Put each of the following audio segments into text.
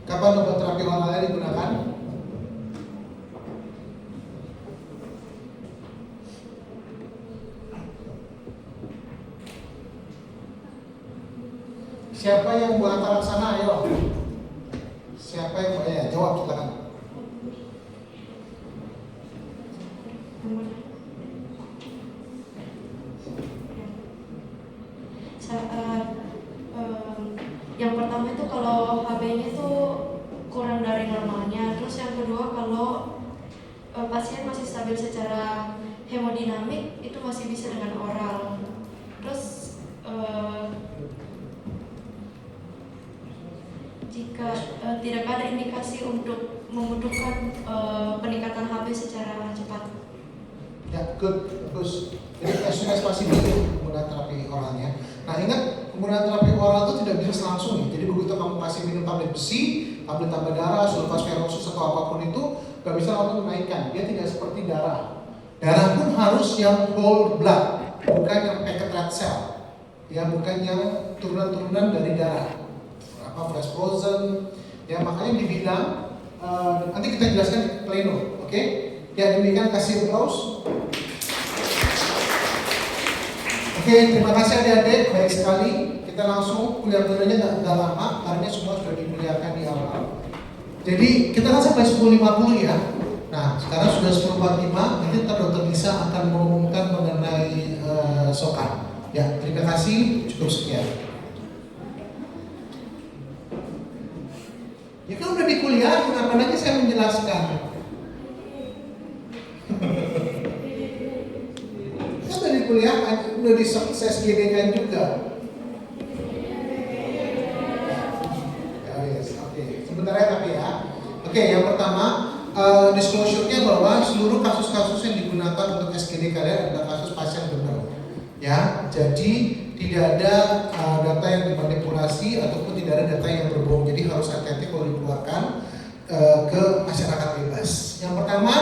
Kapan obat terapi oralnya digunakan? Siapa yang buat tata laksana? Ayo. Siapa yang mau ya? Jawab silakan. Yang pertama itu kalau HB-nya itu kurang dari normalnya. Terus yang kedua kalau pasien masih stabil secara hemodinamik itu masih bisa dengan oral. Terus jika tidak ada indikasi untuk membutuhkan peningkatan HB secara cepat. Ya, good, bagus. Jadi as soon as possible penggunaan terapi oralnya. Nah ingat, penggunaan terapi oral itu tidak bisa langsung ya. Jadi begitu kamu kasih minum tablet besi, tablet tambah darah, sulfasferosus atau apapun itu, gak bisa langsung menaikkan. Dia tidak seperti darah. Darah pun harus yang whole blood, bukan yang packet red cell. Ya, bukan yang turunan-turunan dari darah. Apa fresh frozen. Ya, makanya dibilang nanti kita jelaskan di pleno, oke? Ya, demikian, kasih applause. Oke, terima kasih adik-adik, baik sekali. Kita langsung kuliah-kuliahnya nggak lama, karena semua sudah dimuliakan di awal. Jadi kita kan sampai 10.50 ya. Nah, sekarang sudah 10.45, nanti Dr. Lisa akan mengumumkan mengenai sokan. Ya, terima kasih, cukup sekian. Ya kan udah di kuliah, kenapa lagi saya menjelaskan? Kan udah di kuliah, udah di sukses gini kan juga. Ya, yes, oke. Sebentar ya tapi ya. Oke, yang pertama disclosure-nya bahwa seluruh kasus-kasus yang digunakan untuk SGD kalian adalah kasus pasien benar. Ya, jadi tidak ada data yang dimanipulasi ataupun tidak ada data yang berbohong. Jadi harus hati-hati kalau dikeluarkan ke masyarakat bebas. Yang pertama,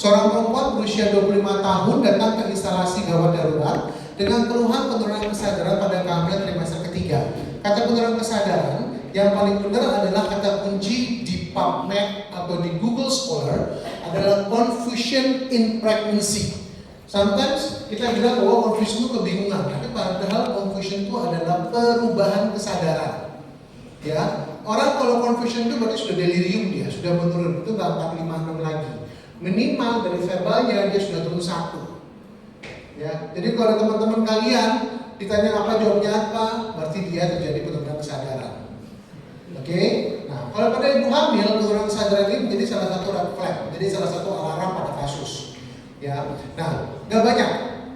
seorang perempuan berusia 25 tahun datang ke instalasi gawat darurat dengan keluhan penurunan kesadaran pada kehamilan trimester ketiga. Kata penurunan kesadaran yang paling benar adalah kata kunci di PubMed atau di Google Scholar adalah confusion in pregnancy. Sometimes kita bilang bahwa confusion itu kebingungan, tapi padahal confusion itu adalah perubahan kesadaran. Ya, orang kalau confusion itu berarti sudah delirium dia, sudah menurun, itu nggak 4, 5, 6 lagi. Minimal dari verbalnya dia sudah turun 1. Ya, jadi kalau teman-teman kalian ditanya apa jawabnya apa, berarti dia terjadi penurunan kesadaran. Oke, nah kalau pada ibu hamil penurunan kesadaran ini menjadi salah satu red flag, jadi salah satu alarm pada kasus. Ya, nah nggak banyak.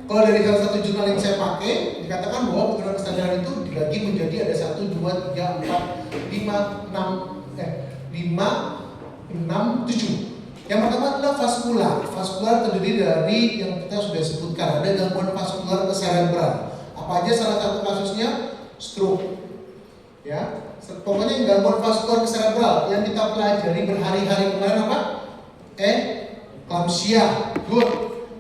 Kalau dari salah satu jurnal yang saya pakai dikatakan bahwa penurunan kesadaran itu dibagi menjadi ada 1, 2, 3, 4, 5, 6, 7. Yang pertama adalah vaskular. Vaskular terdiri dari yang kita sudah sebutkan, ada gangguan vaskular ke cerebral. Apa aja salah satu kasusnya? Stroke. Ya, pokoknya gangguan vaskular ke cerebral yang kita pelajari berhari-hari kemarin apa? Eklamsia. Good.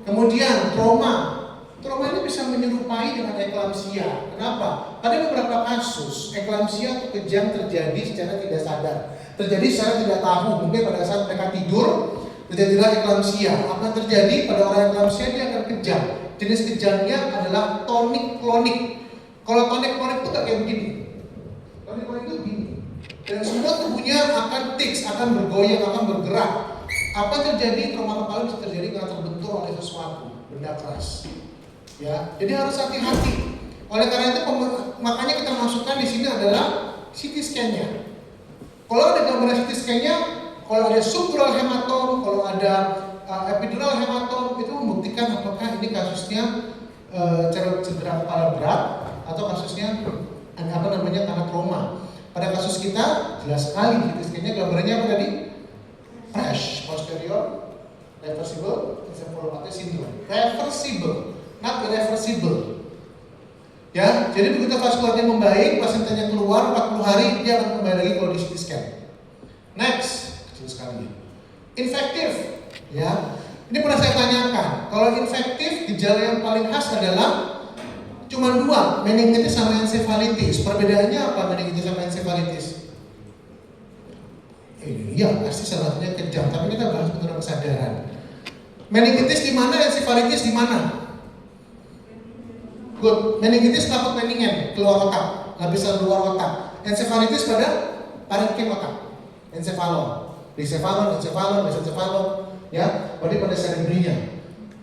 Kemudian trauma. Trauma ini bisa menyerupai dengan eklamsia. Kenapa? Pada beberapa kasus eklamsia atau kejang terjadi secara tidak sadar, terjadi secara tidak tahu. Mungkin pada saat mereka tidur terjadilah eklamsia. Apa yang terjadi pada orang eklamsia? Dia akan kejang. Jenis kejangnya adalah tonik klonik. Kalau tonik klonik itu kayak begini. Tonik klonik itu begini. Dan semua tubuhnya akan tiks, akan bergoyang, akan bergerak. Apa yang terjadi? Trauma kepala bisa terjadi karena terbentur oleh sesuatu, benda keras. Ya, jadi harus hati-hati. Oleh karena itu makanya kita masukkan di sini adalah CT scan-nya. Kalau ada gambar CT scan-nya, kalau ada subdural hematom, kalau ada epidural hematom, itu membuktikan apakah ini kasusnya cedera kepala berat atau kasusnya karena trauma. Pada kasus kita jelas sekali CT scan-nya gambarnya apa tadi? Fresh posterior reversible encephalopathy syndrome. Reversible, not irreversible. Ya, jadi begitu vaskularnya membaik, pasiennya keluar 40 hari dia akan kembali lagi kalau di CT scan. Next, kecil sekali. Infektif, ya. Ini pernah saya tanyakan. Kalau infektif, gejala yang paling khas adalah cuma 2, meningitis sama encephalitis. Perbedaannya apa meningitis sama encephalitis? Iya, pasti salah satunya kejang. Tapi kita bahas penurunan kesadaran. Meningitis di mana? Ensefalitis di mana? Good. Meningitis takut meningen, keluar otak, lapisan luar otak. Ensefalitis pada parenkim otak, ensefalon, mesencephalon, ya, berarti pada cerebrinya.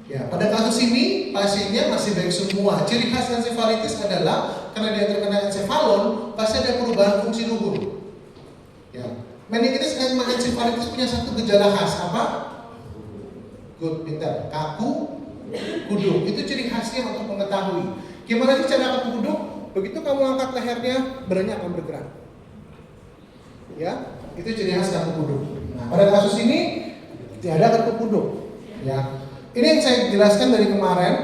Ya, pada kasus ini pasiennya masih baik semua. Ciri khas ensefalitis adalah karena dia terkena ensefalon, pasti ada perubahan fungsi luhur. Ya, meningitis sama ensefalitis punya satu gejala khas apa? Good, pintar. Kaku, kuduk. Itu ciri khasnya untuk mengetahui. Gimana sih cara kaku kuduk? Begitu kamu angkat lehernya, badannya akan bergerak. Ya, itu ciri khas kaku kuduk. Nah, pada kasus ini tidak ada kaku kuduk. Ya, ini yang saya jelaskan dari kemarin.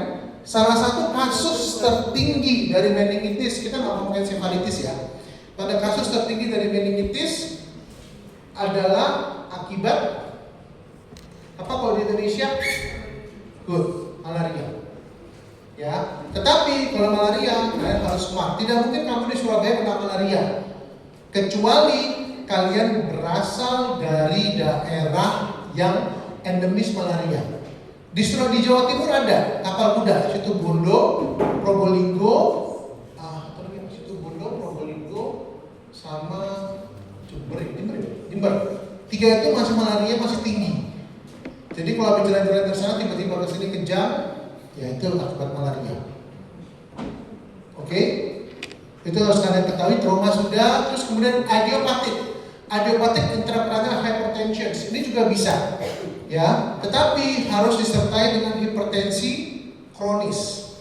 Salah satu kasus tertinggi dari meningitis, kita nggak ngomongin ensefalitis ya. Pada kasus tertinggi dari meningitis adalah akibat apa kalau di Indonesia? Good, malaria. Ya, tetapi kalau malaria kalian harus smart. Tidak mungkin kamu di Surabaya kena malaria, kecuali kalian berasal dari daerah yang endemis malaria. Di Jawa Timur ada Tapal Kuda, Situ Bondo, Probolinggo, sama Jember. Tiga itu masih malaria masih tinggi. Jadi kalau habis jalan-jalan ke sana tiba-tiba ke sini kejang, ya itu akibat malaria. Oke? Itu harus kalian ketahui. Trauma sudah, terus kemudian idiopatik intracranial hypertension. Ini juga bisa, ya. Tetapi harus disertai dengan hipertensi kronis.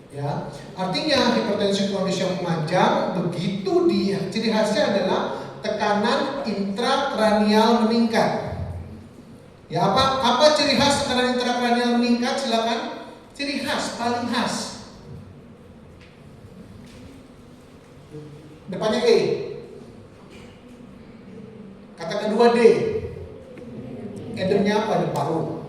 Ya, artinya hipertensi kronis yang memanjang begitu dia ciri khasnya adalah tekanan intrakranial meningkat. Ya, apa ciri khas tekanan intrakranial meningkat? Silakan. Ciri khas paling khas. Depannya E. Kata kedua D. Edemnya apa? Di paru.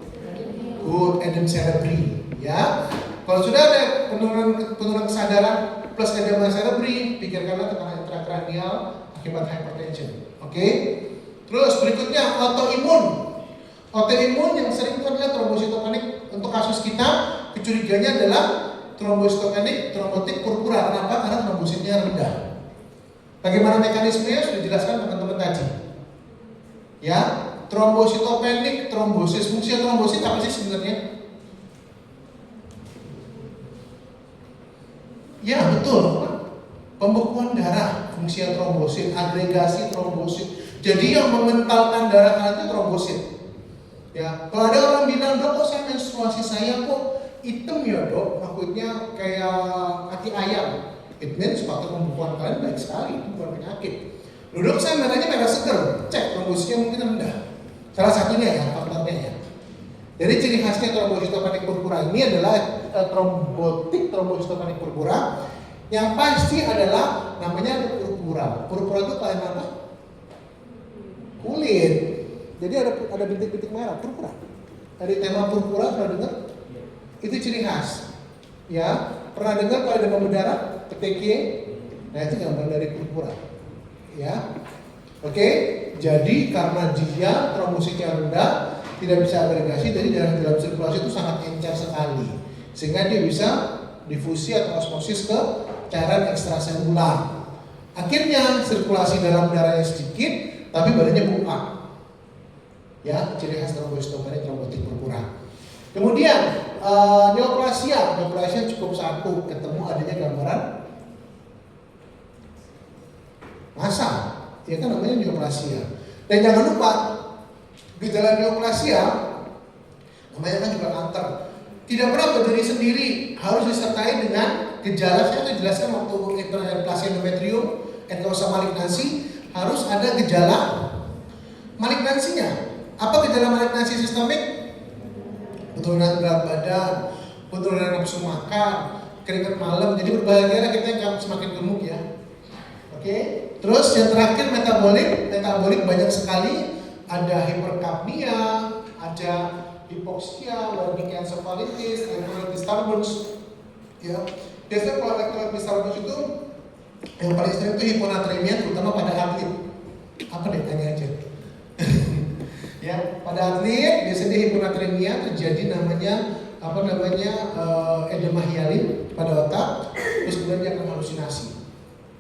Good, edem cerebri. Ya. Kalau sudah ada penurunan kesadaran plus edema cerebri, pikirkanlah tekanan intrakranial akibat hypertension. Oke? Terus berikutnya autoimun. Autoimun yang sering itu adalah trombositopenik. Untuk kasus kita, kecurigaannya adalah trombositopenik trombotik purpura. Kenapa? Karena trombositnya rendah. Bagaimana mekanismenya sudah dijelaskan teman-teman tadi. Ya, trombositopenik trombosis. Fungsi trombosit apa sih sebenarnya? Ya, betul. Pembekuan darah, fungsi trombosit, agregasi trombosit. Jadi yang mengentalkan darah kalian itu trombosit. Ya, kalau ada orang bilang, "Dok, kok saya menstruasi saya kok hitam ya, Dok?" Maksudnya kayak kaki ayam. It means faktor pembekuan kalian baik sekali, itu bukan penyakit. Loh, Dok, saya merahnya merah seger. Cek trombositnya mungkin rendah. Salah satunya ya, faktornya ya. Jadi ciri khasnya trombositopenik purpura ini adalah trombositopenik purpura. Yang pasti adalah namanya purpura. Purpura itu kalian apa? Kulit. Jadi ada bintik-bintik merah, purpura. Dari tema purpura pernah dengar? Itu ciri khas. Ya, pernah dengar kalau ada demam berdarah, petekie? Nah, itu gambar dari purpura. Ya. Oke, jadi karena dia trombositnya rendah, tidak bisa agregasi, jadi darah dalam sirkulasi itu sangat encer sekali. Sehingga dia bisa difusi atau osmosis ke cairan ekstraselular. Akhirnya sirkulasi dalam darahnya sedikit, tapi badannya bengkak. Ya, ciri khas trombositopenik trombotik purpura. Kemudian neoplasia cukup satu, ketemu adanya gambaran massa, ya kan namanya neoplasia. Dan jangan lupa gejala neoplasia namanya kan juga kanker. Tidak pernah berdiri sendiri, harus disertai dengan gejala. Saya sudah jelaskan waktu neoplasia endometrium, endosa malignansi, harus ada gejala malignansinya. Apa gejala malignansi sistemik? Penurunan berat badan, penurunan nafsu makan, keringat malam. Jadi berbahagialah kita yang semakin gemuk ya. Oke. Terus yang terakhir metabolik banyak sekali. Ada hiperkapnia, ada hipoksia, warning encephalitis, electrolyte disturbance. Ya. Biasanya kalau electrolyte disturbance itu yang paling sering itu hiponatremia, terutama pada atlet. Apa deh tanya aja. pada atlet biasanya hiponatremia terjadi namanya edema hialin pada otak, terus kemudian dia akan halusinasi.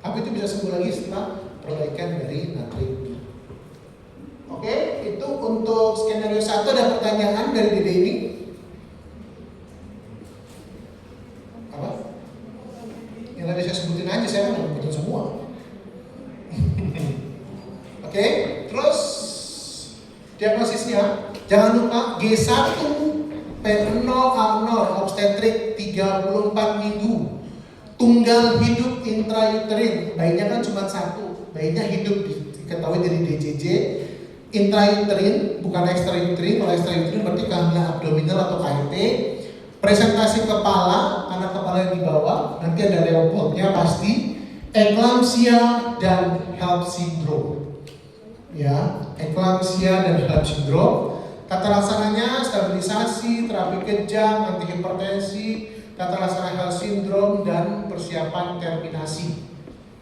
Tapi itu bisa sembuh lagi setelah perbaikan dari natrium. Oke, itu untuk skenario 1. Ada pertanyaan dari Dede ini? Apa? Yang tadi saya sebutin aja, saya kan sebutin semua. Oke, terus diagnosisnya jangan lupa G1 P0 A0 obstetrik 34 minggu, tunggal hidup intrauterin, bayinya kan cuma satu, bayinya hidup diketahui dari DJJ, intrauterin bukan extrauterin. Kalau extrauterin berarti kehamilan abdominal atau KIT. Presentasi kepala, anak kepala yang di bawah, nanti ada Leopoldnya pasti, eklamsia dan HELLP syndrome. Ya, eklamsia dan HELLP syndrome. Tata laksananya stabilisasi, terapi kejang, antihipertensi, tata laksana HELLP syndrome dan persiapan terminasi.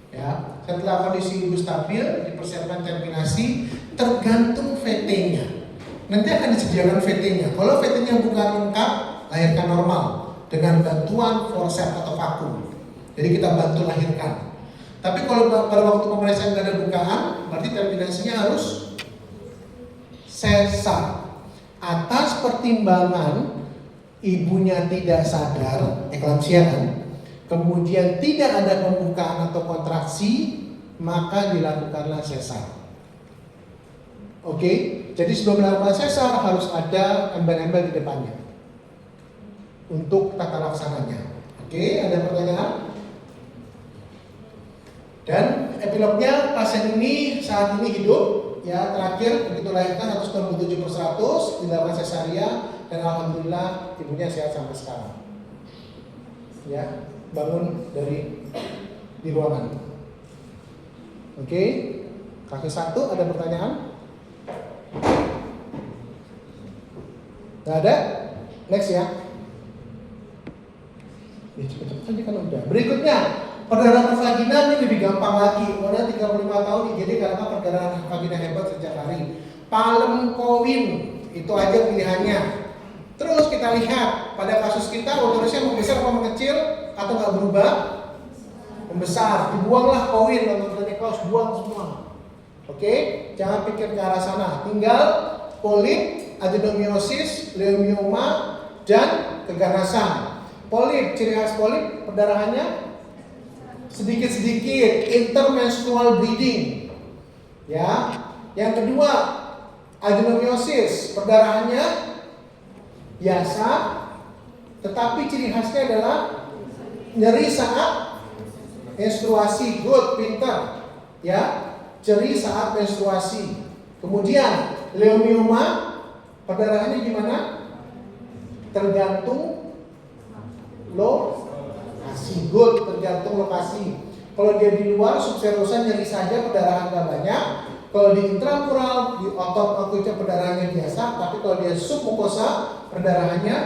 Ya, setelah kondisi ibu stabil, dipersiapkan terminasi, tergantung VT-nya. Nanti akan disediakan VT-nya. Kalau VT-nya bukan lengkap, lahirkan normal dengan bantuan forceps atau vakum. Jadi kita bantu lahirkan. Tapi kalau pada waktu pemeriksaan tidak ada bukaan, berarti terminasinya harus sesar. Atas pertimbangan ibunya tidak sadar, eklamsia kan, kemudian tidak ada pembukaan atau kontraksi, maka dilakukanlah sesar. Oke, jadi sebelum melakukan sesar harus ada embel-embel di depannya untuk tata laksananya. Oke, ada pertanyaan? Dan epilognya, pasien ini saat ini hidup, ya, terakhir begitu lahirkan 197/100, dilakukan sesaria, dan alhamdulillah ibunya sehat sampai sekarang. Ya, bangun dari di ruangan. Oke, kaki 1 ada pertanyaan? Tidak ada? Next ya. Ya cepet-cepet aja kalau udah. Berikutnya, perdarahan vagina ini lebih gampang lagi. Umurnya 35 tahun IGD karena perdarahan vagina hebat sejak hari. Palem-Kowin, itu aja pilihannya. Terus kita lihat pada kasus kita uterusnya membesar apa mengecil atau nggak berubah? Membesar. Dibuanglah Kowin atau Klaus, buang semua. Oke, jangan pikir ke arah sana. Tinggal polip, adenomiosis, leomioma, dan keganasan. Polip, ciri khas polip perdarahannya sedikit-sedikit, intermenstrual bleeding. Ya. Yang kedua, adenomiosis, perdarahannya biasa, tetapi ciri khasnya adalah nyeri saat menstruasi. Good, pintar. Ya, nyeri saat menstruasi. Kemudian leomioma, perdarahannya gimana? Tergantung lokasi. Good, tergantung lokasi. Kalau dia di luar subserosa nyeri saja, perdarahan nggak banyak. Kalau di intramural, di otot otaknya perdarahannya biasa. Tapi kalau dia submukosa, perdarahannya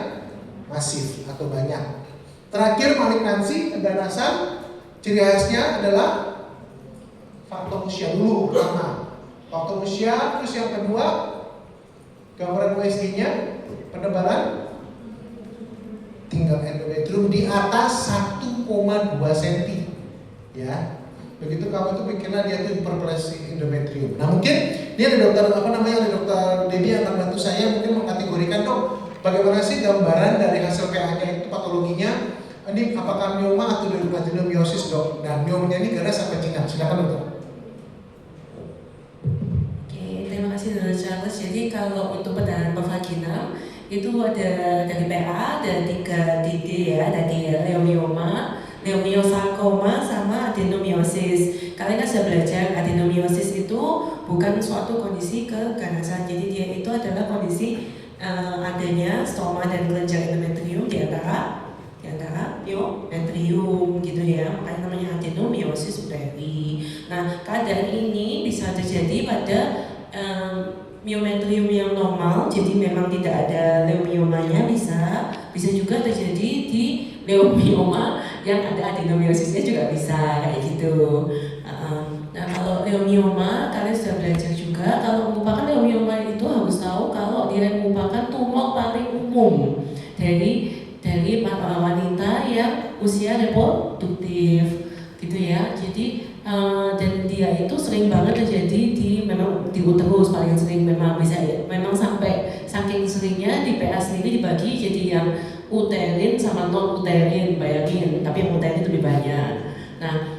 masif atau banyak. Terakhir malignansi, keganasan, ciri khasnya adalah faktor usia dulu pertama. Faktor usia, terus yang kedua gambaran USG-nya, penebalan tinggal endometrium di atas 1,2 cm. Ya, begitu kamu tuh pikirnya dia tuh hiperplasi endometrium. Nah mungkin dia ada dokter ada dokter Debbie yang akan bantu saya mungkin mengkategorikan dok bagaimana sih gambaran dari hasil PA-nya itu patologinya. Ini apakah mioma atau adenomiosis dok? Dan miomanya ini ganas sampai jinak. Silakan dokter. Terima kasih Dr. Charles. Jadi kalau untuk perdarahan vaginal itu ada dari PA, ada 3 titik ya, dari leomioma, leomiosarkoma, sama adenomiosis. Kalian kan sudah belajar adenomiosis itu bukan suatu kondisi keganasan. Jadi dia itu adalah kondisi adanya stoma dan kelenjar endometrium di antara myometrium gitu ya, makanya namanya adenomiosis uteri. Nah keadaan ini bisa terjadi pada myometrium yang normal, jadi memang tidak ada leomiomanya, bisa juga terjadi di leomioma yang ada adenomiosisnya juga bisa kayak gitu. Nah kalau leomioma kalian sudah belajar juga, kalau merupakan leomioma itu harus tahu kalau dia di uterus paling sering memang bisa ya, memang sampai saking seringnya di PA sendiri dibagi jadi yang uterin sama non uterin, bayangin, tapi yang uterin lebih banyak. Nah,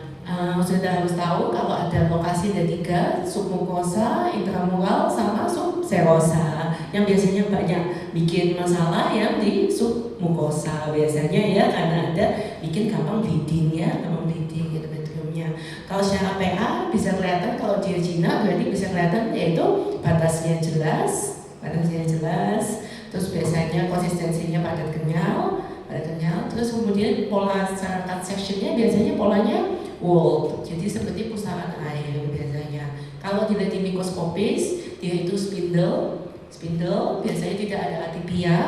sudah harus tahu kalau ada lokasi ada 3, submukosa, intramural, sama subserosa. Yang biasanya banyak bikin masalah yang di submukosa biasanya ya, karena ada bikin gampang bleeding ya, gampang bleeding endometriumnya. Kalau secara PA bisa kelihatan kalau dia jinak berarti bisa kelihatan yaitu batasnya jelas, terus biasanya konsistensinya padat kenyal, terus kemudian pola secara cut sectionnya biasanya polanya walled, jadi seperti pusaran air biasanya. Kalau dilihat di mikroskopis, dia itu spindle, biasanya tidak ada atipia,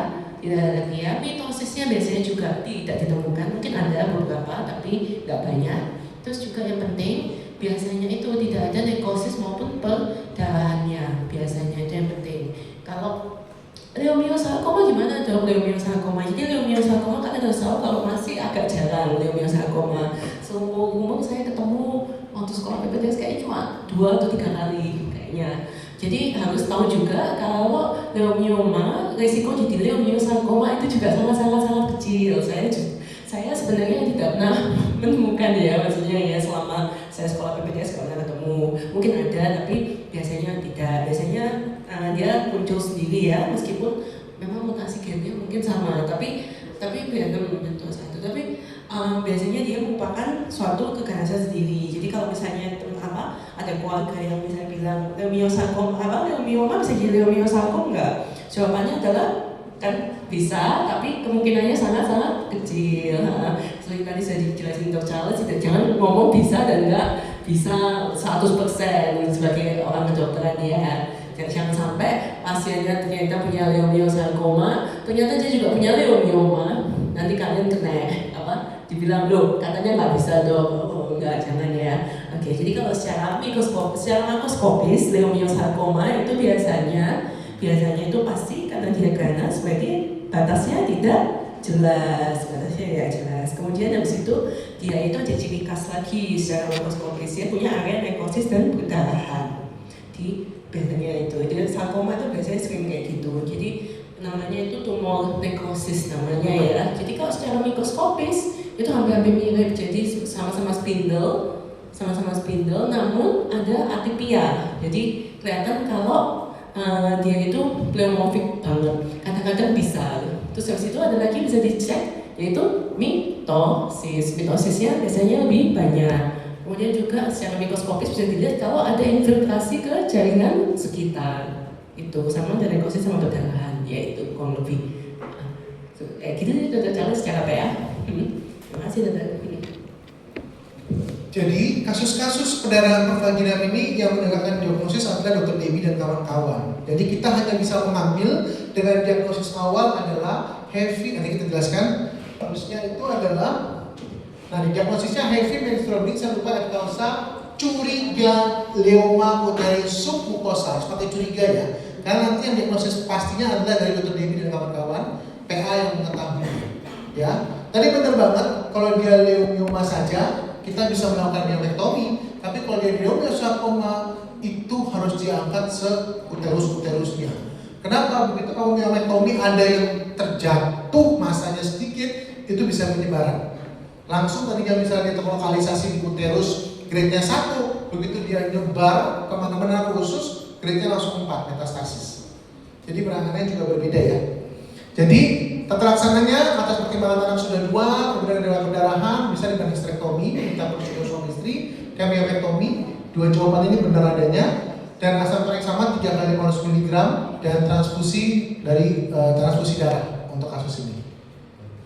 mitosisnya biasanya juga tidak ditemukan, mungkin ada beberapa tapi nggak banyak. Terus juga yang penting, biasanya itu tidak ada nekrosis maupun perdarahannya, biasanya itu yang penting. Kalau leiomyosarkoma gimana dong leiomyosarkoma? Jadi leiomyosarkoma kalian harus tahu kalau masih agak jarang leiomyosarkoma. Seumur saya ketemu waktu sekolah PPDS kayaknya cuma 2 atau 3 kali kayaknya. Jadi harus tahu juga kalau leiomyoma, risiko jadi leiomyosarkoma itu juga sangat kecil. Saya sebenarnya tidak pernah menemukan ya, maksudnya ya selama saya sekolah PPDS kalau pernah ketemu. Mungkin ada tapi biasanya tidak. Biasanya dia muncul sendiri ya, meskipun memang mutasi gennya mungkin sama, tapi random menyentuh satu. Tapi biasanya dia merupakan suatu keganasan sendiri. Jadi kalau misalnya ada keluarga yang misalnya bilang leiomyoma bisa jadi leiomyosarkom nggak? Jawabannya adalah kan bisa, tapi kemungkinannya sangat kecil. Seperti tadi saya dijelasin Dr. Charles, jangan ngomong bisa dan nggak bisa 100% sebagai orang kedokteran ya. Jangan sampai pasiennya ternyata punya leiomyosarkoma, ternyata dia juga punya leiomyoma, nanti kalian kena dibilang loh katanya nggak bisa dok. Enggak, jangan ya. Oke, jadi kalau secara makroskopis leiomyosarkoma itu biasanya itu pasti karena dia ganas, berarti batasnya tidak jelas. Kemudian habis itu dia itu ada ciri khas lagi secara makroskopis, dia punya area nekrosis dan perdarahan. Biasanya itu sarkoma itu biasanya sering kayak gitu. Jadi namanya itu tumor nekrosis namanya ya. Jadi kalau secara mikroskopis itu hampir mirip, jadi sama-sama spindle, namun ada atipia. Jadi kelihatan kalau dia itu pleomorphic banget. Kadang-kadang bisa. Terus habis itu ada lagi bisa dicek yaitu mitosis. Mitosisnya biasanya lebih banyak. Kemudian juga secara mikroskopis bisa dilihat kalau ada infiltrasi ke jaringan sekitar. Itu sama ada nekrosis sama perdarahan, yaitu kurang lebih. Gitu nih Dr. Charles secara PA. Terima kasih Dr. Jadi kasus-kasus perdarahan pervaginam ini yang menegakkan diagnosis adalah Dr. Debbie dan kawan-kawan. Jadi kita hanya bisa mengambil dengan diagnosis awal adalah heavy, nanti kita jelaskan. Harusnya itu adalah di diagnosisnya heavy menstrual bleeding serupa epidausa curiga leoma uterine submukosa. Harus pakai curiga ya, karena nanti yang diagnosis pastinya adalah dari Dr. Debbie dan kawan-kawan, PA yang mengetahui. Ya, tadi benar banget kalau dia leiomyoma saja kita bisa melakukan myomectomy, tapi kalau dia leiomyosarkoma itu harus diangkat se-uterus-uterusnya. Kenapa begitu? Kalau myomectomy ada yang terjatuh masanya sedikit, itu bisa penyebaran. Langsung tadinya misalnya terlokalisasi di uterus grade-nya 1, begitu dia nyebar kemana-mana ke usus, grade-nya langsung 4 metastasis. Jadi penanganannya juga berbeda ya. Jadi tata laksananya atas pertimbangan anak sudah 2, kemudian ada perdarahan, bisa dengan hysterektomi, kita prosedur suami istri, myomectomy. 2 jawaban ini benar adanya, dan asam tarik sama 3 kali 500 mg dan transfusi dari transfusi darah untuk kasus ini.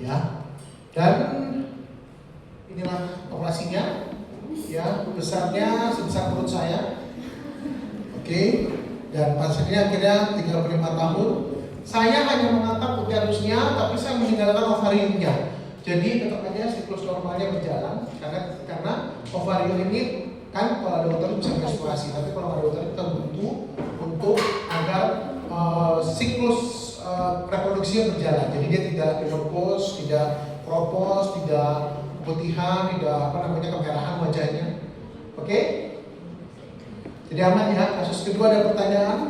Ya. Dan inilah operasinya, ya besarnya sebesar perut saya, oke, dan pasiennya akhirnya 35 tahun. Saya hanya mengangkat uterusnya, tapi saya meninggalkan ovariumnya. Jadi tetap aja siklus normalnya berjalan, karena ovarium ini kan kalau ada uterus bisa menstruasi, tapi kalau ada uterus kita butuh untuk agar siklus reproduksinya berjalan. Jadi dia tidak menopause, tidak kropos, tidak putihan, tidak kemerahan wajahnya. Oke? Jadi aman ya. Kasus kedua ada pertanyaan?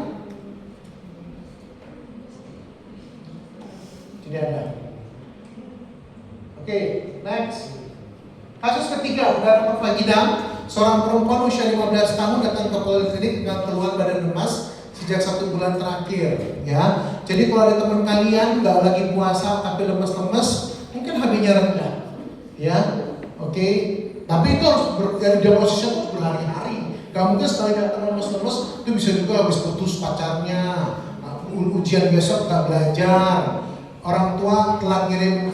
Tidak ada. Oke, next. Kasus ketiga, benar vagina. Seorang perempuan usia 15 tahun datang ke poliklinik dengan keluhan badan lemas sejak 1 bulan terakhir. Ya, jadi kalau ada teman kalian nggak lagi puasa tapi lemes-lemes, mungkin HB-nya rendah. Ya, oke. Tapi itu harus dari diagnosisnya itu berhari-hari. Gak mungkin sekali datang lemes-lemes, itu bisa juga habis putus pacarnya, ujian besok gak belajar, orang tua telat ngirim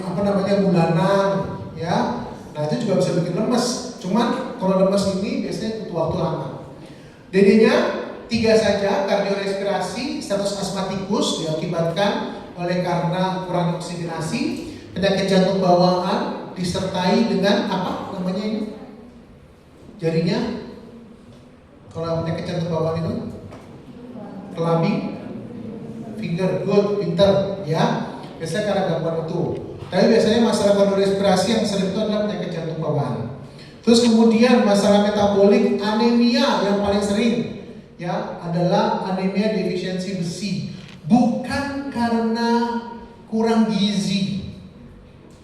bulanan, ya. Nah itu juga bisa bikin lemes. Cuman kalau lemes ini biasanya butuh waktu lama. DD-nya 3 saja, kardiorespirasi, status asmatikus diakibatkan oleh karena kurang oksidasi, penyakit jantung bawaan disertai dengan apa namanya ini? Jarinya? Kalau penyakit jantung bawaan itu? Kelambi? Finger, good, pinter, ya. Biasanya karena gangguan itu. Tapi biasanya masalah kardiorespirasi yang sering itu adalah penyakit jantung bawaan. Terus kemudian masalah metabolik, anemia yang paling sering ya adalah anemia defisiensi besi. Bukan karena kurang gizi.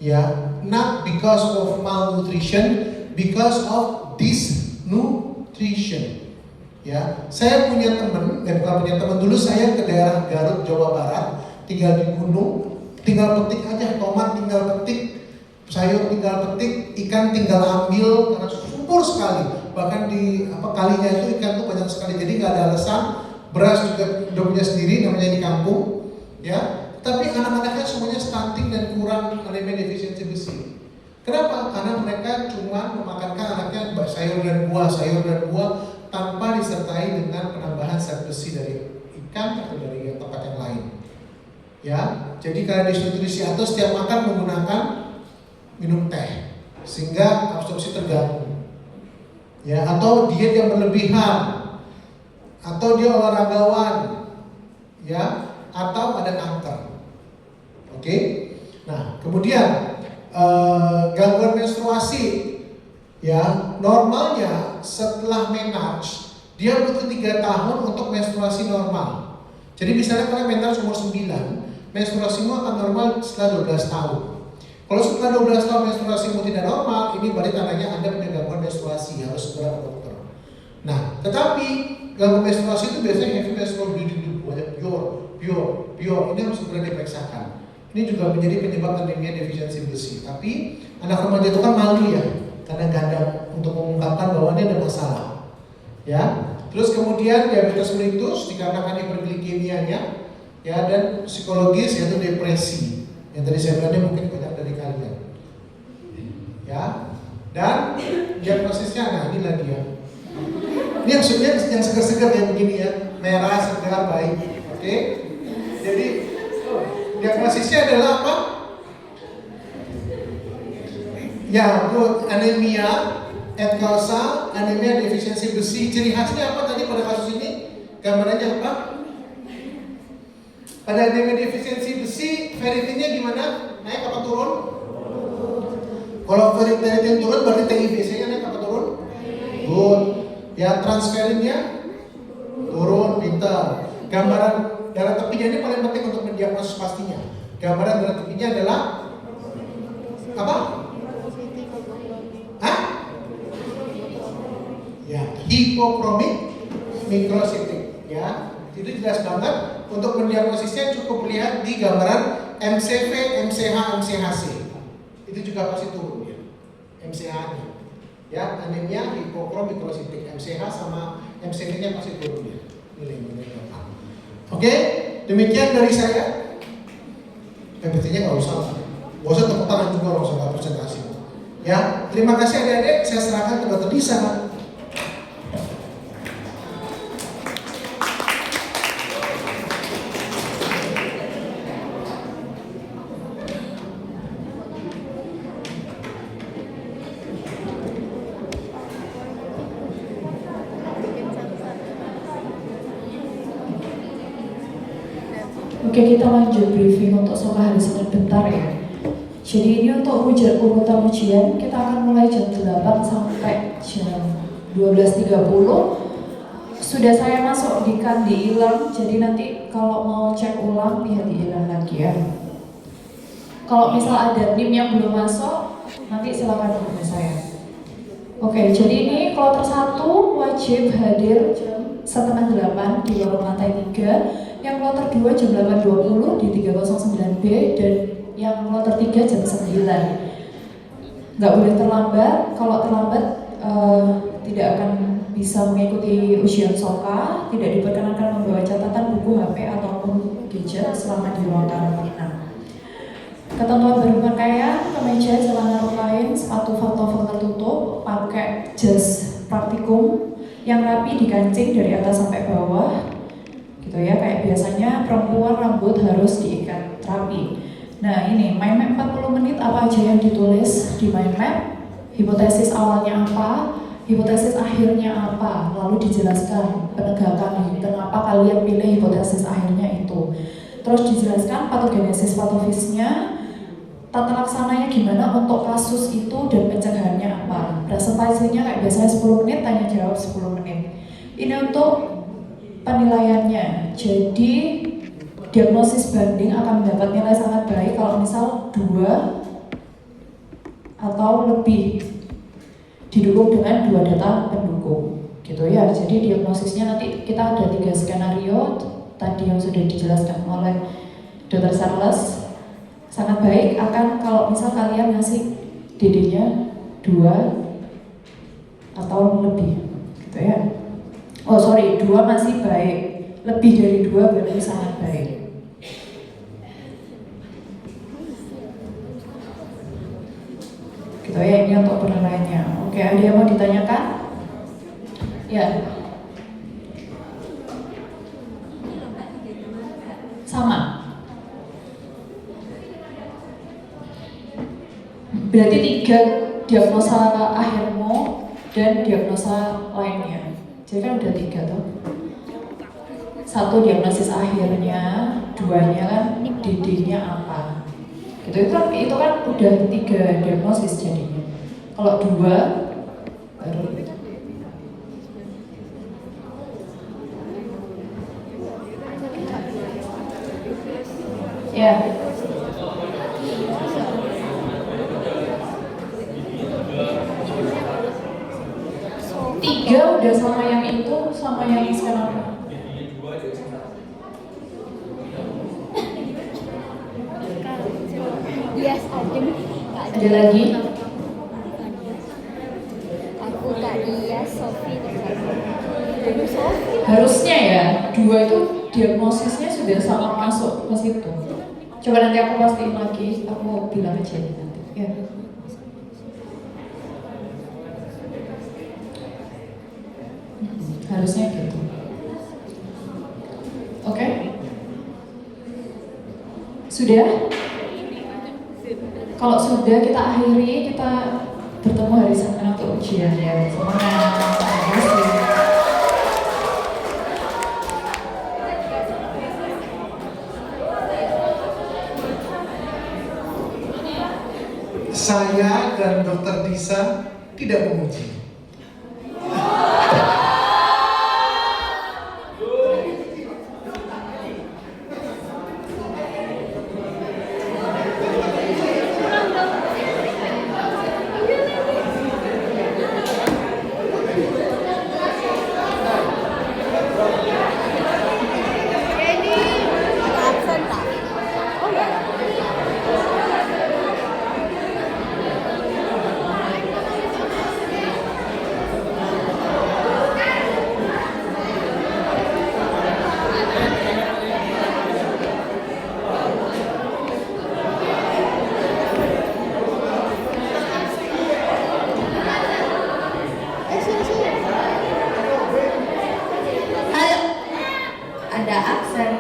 Ya, not because of malnutrition, because of dysnutrition. Ya, saya punya teman, bukan punya teman, dulu saya ke daerah Garut, Jawa Barat, tinggal di gunung, tinggal petik aja tomat, tinggal petik sayur, tinggal petik ikan, tinggal ambil karena subur sekali. Bahkan di kalinya itu ikan tuh banyak sekali, jadi nggak ada alasan. Beras juga udah punya sendiri, namanya di kampung, ya. Tapi anak-anaknya semuanya stunting dan kurang anemia defisiensi besi. Kenapa? Karena mereka cuma memakankan anaknya sayur dan buah tanpa disertai dengan penambahan zat besi dari ikan atau dari tempat yang lain. Ya, jadi karena desnutrisi atau setiap makan menggunakan minum teh sehingga absorpsi terganggu. Ya, atau diet yang berlebihan, atau dia olahragawan, ya, atau ada kanker. Oke. Nah, kemudian gangguan menstruasi, ya, normalnya setelah menarche dia butuh 3 tahun untuk menstruasi normal. Jadi misalnya kalian menarche umur 9, menstruasimu akan normal setelah 12 tahun. Kalau setelah 12 tahun menstruasimu tidak normal, ini berarti tandanya Anda punya gangguan menstruasi, harus segera ke dokter. Nah, tetapi gangguan menstruasi itu biasanya heavy menstrual bleeding, banyak pure, ini harus segera diperiksakan. Ini juga menjadi penyebab anemia defisiensi besi. Tapi anak remaja itu kan malu ya, kadang-kadang untuk mengungkapkan bahwa ini ada masalah. Ya, terus kemudian diabetes mellitus dikarenakan hiperglikemianya, ya, dan psikologis yaitu depresi. Yang tadi saya bilang mungkin banyak dari kalian. Ya, dan diagnosisnya, nah inilah dia. Ini yang segar-segar yang begini ya, merah, segar, baik. Oke, jadi diagnosisnya adalah apa? Ya, anemia et causa anemia defisiensi besi. Ciri khasnya apa tadi pada kasus ini? Gambarannya apa? Pada anemia defisiensi besi, ferritinnya gimana? Naik apa turun? Kalau ferritin turun berarti TIBC-nya naik apa turun? Good. Ya, transferinnya turun, pintar. Gambaran darah tepinya ini paling penting untuk mendiagnosis pastinya. Gambaran darah tepinya adalah apa? Hah? Ya, hipokromik mikrositik. Ya, itu jelas banget. Untuk mendiagnosisnya cukup lihat di gambaran MCV, MCH, MCHC. Itu juga pasti turun ya. MCH-nya. Ya, anemia hipokromik mikrositik, MCH sama MCV-nya pasti turun ya. Nilai-nilainya. Oke, demikian dari saya. PPT-nya nggak usah tepuk tangan juga, nggak usah presentasi. Ya, terima kasih adik-adik. Saya serahkan ke Dr. Lisa. Oke, kita lanjut briefing untuk soal hari Senin bentar ya. Jadi ini untuk urutan ujian kita akan mulai jam 8 sampai jam 12.30. sudah saya masukkan di e-learn, jadi nanti kalau mau cek ulang lihat di e-learn lagi ya. Kalau misal ada NIM yang belum masuk, nanti silakan hubungi saya. Oke, jadi ini kloter 1 wajib hadir jam 7:30 di lorong lantai 3, yang kloter 2 jam 8.20 di 309B, dan yang kloter 3 jam 9. Nggak boleh terlambat, kalau terlambat tidak akan bisa mengikuti ujian SOKA, tidak diperkenankan membawa catatan, buku, HP, ataupun gadget selama di ruang karantina. Ketentuan berpakaian, kemeja, celana rok kain, sepatu pantofel tertutup, pakai jas praktikum yang rapi dikancing dari atas sampai bawah, gitu ya. Kayak biasanya perempuan rambut harus diikat rapi. Nah ini mind map 40 menit, apa aja yang ditulis di mind map, hipotesis awalnya apa, hipotesis akhirnya apa, lalu dijelaskan penegakan kenapa kalian pilih hipotesis akhirnya itu. Terus dijelaskan patogenesis patofisnya, tata laksananya gimana untuk kasus itu dan pencegahannya apa. Presentasinya kayak biasanya 10 menit, tanya jawab 10 menit. Ini untuk penilaiannya. Jadi diagnosis banding akan mendapat nilai sangat baik kalau misal 2 atau lebih didukung dengan 2 data pendukung, gitu ya. Jadi diagnosisnya nanti kita ada 3 skenario tadi yang sudah dijelaskan oleh Dr. Charles. Sangat baik akan kalau misal kalian ngasih DD-nya 2 atau lebih, gitu ya. Oh sorry, 2 masih baik, lebih dari 2 berarti sangat baik. Gitu ya, ini untuk penilaiannya. Oke, ada yang mau ditanyakan? Ya. Sama. Berarti 3 diagnosa akhirmu dan diagnosa lainnya. Jadi kan udah 3 tuh. 1 diagnosis akhirnya, 2-nya kan DD-nya apa. Gitu, itu kan udah 3 diagnosis jadinya. Kalau 2 baru ya. 3 udah sama yang itu, sama yang sekarang. Yes, Ada lagi? Aku Kak Dia, Sofi, Harusnya ya, 2 itu diagnosisnya sudah sama masuk ke situ. Coba nanti aku pastiin lagi, aku bilang aja nanti. Ya. Harusnya gitu. Oke? Sudah? Kalau sudah kita akhiri, kita bertemu hari Senin untuk ujian ya. Semangat. Terima kasih. Saya dan Dr. Disa tidak memuji. absen tak? Oh enggak. Sini sini. Ada absen.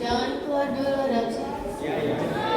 Jangan keluar dulu, ada absen.